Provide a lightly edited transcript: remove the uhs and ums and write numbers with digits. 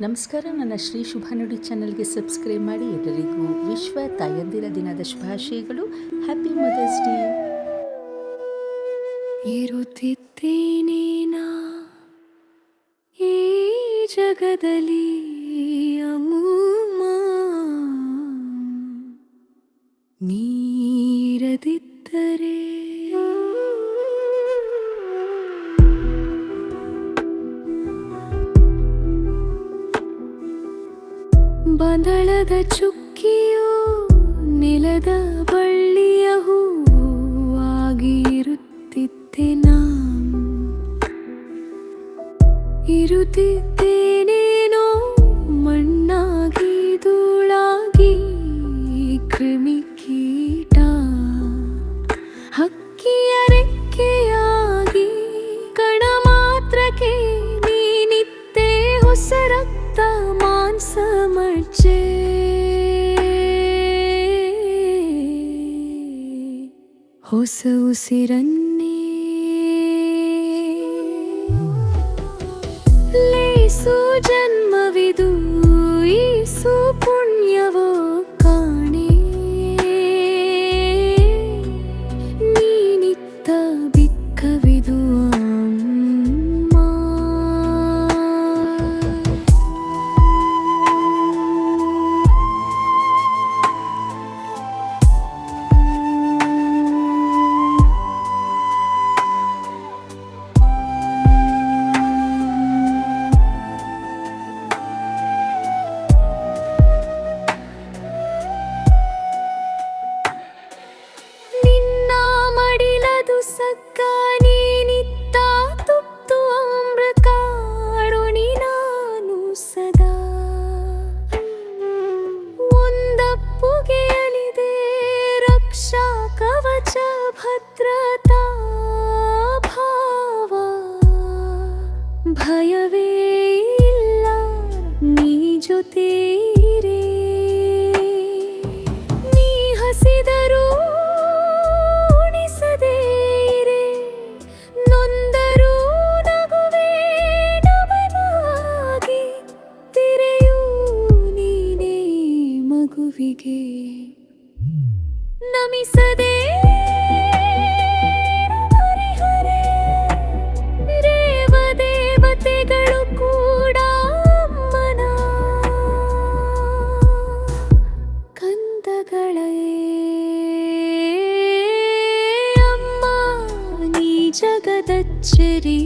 ನಮಸ್ಕಾರ. ನನ್ನ ಶ್ರೀ ಶುಭ ನುಡಿ ಚಾನಲ್ಗೆ ಸಬ್ಸ್ಕ್ರೈಬ್ ಮಾಡಿ. ಎಲ್ಲರಿಗೂ ವಿಶ್ವ ತಾಯಂದಿರ ದಿನದ ಶುಭಾಶಯಗಳು. Happy mother's day. ಇರುತ್ತಿದ್ದೇನೆ ನಾ ಈ ಜಗದಲ್ಲಿ ಅಮ್ಮಮ್ಮ, ನೀರದಿದ್ದರೆ ಬಂದಳದ ಚುಕ್ಕಿಯೋ ನೆಲದ ಬಳ್ಳಿಯ ಹೂವಾಗಿರುತ್ತಿದ್ದೆ ನಾ. ಇರುತ್ತಿದ್ದೇನೇನೋ ಮಣ್ಣಾಗಿ ಧೂಳಾಗಿ, ಕ್ರಿಮಿಕೀಟ ಹಕ್ಕಿಯ ರೆಕ್ಕೆಯಾಗಿ, ಕಣ ಮಾತ್ರಕ್ಕೆ ನೀನಿತ್ತೆ ಹೊಸ ರಕ್ತ ಮಾಂಸ ಮಜ್ಜೆ. ಹೊಸ ಉಸಿರನ್ನೇ ಲೇಸು ಜನ್ಮವಿದು ಈಸು ಪುಣ್ಯವೋ ಕಾಣೆ. ನೀನಿತ್ತ ಬಿಕ್ಕವಿದು ಅಮ್ಮ. ನಿನ್ನ ಮಡಿಲದು ಸಕ್ಕ ನೀನಿತ್ತ ತುತ್ತು ಅಮೃತ ಕಾಡುಣಿ ನಾನು ಸದಾ. ಒಂದಪ್ಪುಗೆಯಲಿದೆ ರಕ್ಷಾ ಕವಚ ಭದ್ರತಾ ಭಾವ. ಭಯವೇ ಇಲ್ಲ ನೀ ಜೊತೆ ಇರೆ. ನೀ ಹಸಿದರೂ ಉಣಿಸದೇ ಇರೆ, ನೊಂದರೂ ನಗುವೆ ನಮನಾಗಿ. ತಿರೆಯೂ ನೀನೇ ಮಗುವಿಗೆ ನಮಿಸದೆ ಹರಿಹರೆ. ರೇವ ದೇವತೆಗಳು ಕೂಡ ಅಮ್ಮನ ಕಂದಗಳೇ. ಅಮ್ಮ ನೀ ಜಗದಚ್ಚರಿ.